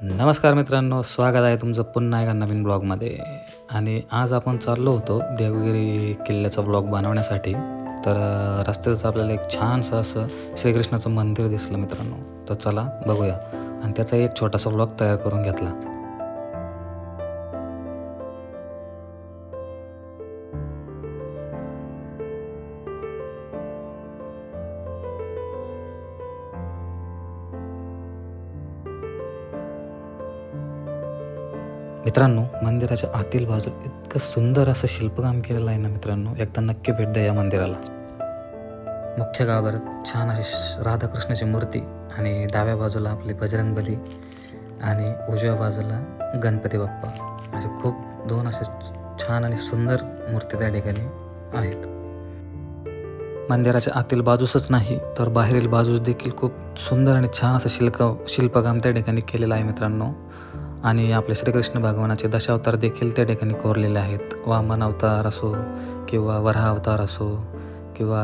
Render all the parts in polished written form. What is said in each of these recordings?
नमस्कार मित्रांनो, स्वागत आहे तुमचं पुन्हा एका नवीन ब्लॉगमध्ये. आणि आज आपण चाललो होतो देवगिरी किल्ल्याचा ब्लॉग बनवण्यासाठी. तर रस्त्यातच आपल्याला एक छानसं असं श्रीकृष्णाचं मंदिर दिसलं मित्रांनो. तर चला बघूया, आणि त्याचा एक छोटासा ब्लॉग तयार करून घेतला. मित्रांनो, मंदिराच्या आतील बाजूला इतकं सुंदर असं शिल्पकाम केलेलं आहे ना मित्रांनो, एकदा नक्की भेट द्या या मंदिराला. मुख्य गाभाऱ्यात छान अशी राधाकृष्णाची मूर्ती, आणि डाव्या बाजूला आपली बजरंगबली, आणि उजव्या बाजूला गणपती बाप्पा. असे खूप दोन असे छान आणि सुंदर मूर्ती त्या ठिकाणी आहेत. मंदिराच्या आतील बाजूसच नाही तर बाहेरील बाजूस देखील खूप सुंदर आणि छान असं शिल्पकाम त्या ठिकाणी केलेलं आहे मित्रांनो. आणि आपले श्रीकृष्ण भगवानाचे दशावतार देखील त्या ठिकाणी कोरलेले आहेत. वामन अवतार असो, किंवा वराह अवतार असो, किंवा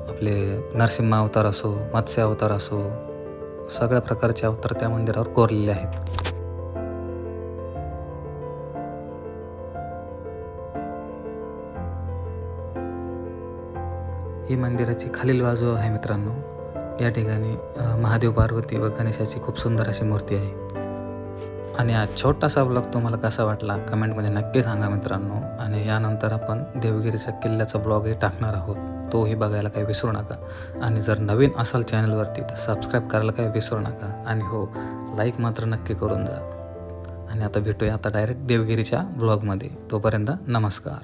आपले नरसिंह अवतार असो, मत्स्य अवतार असो, सगळ्या प्रकारचे अवतार त्या मंदिरावर कोरलेले आहेत. ही मंदिराची खालील बाजू आहे मित्रांनो. या ठिकाणी महादेव, पार्वती व गणेशाची खूप सुंदर अशी मूर्ती आहे. आणि हा छोटासा ब्लॉग तुम्हाला कसा वाटला कमेंटमध्ये नक्की सांगा मित्रांनो. आणि यानंतर आपण देवगिरीच्या किल्ल्याचा ब्लॉगही टाकणार आहोत, तोही बघायला काही विसरू नका. आणि जर नवीन असाल चॅनलवरती तर सबस्क्राईब करायला काही विसरू नका. आणि हो, लाईक मात्र नक्की करून जा. आणि आता भेटूया डायरेक्ट देवगिरीच्या ब्लॉगमध्ये. तोपर्यंत नमस्कार.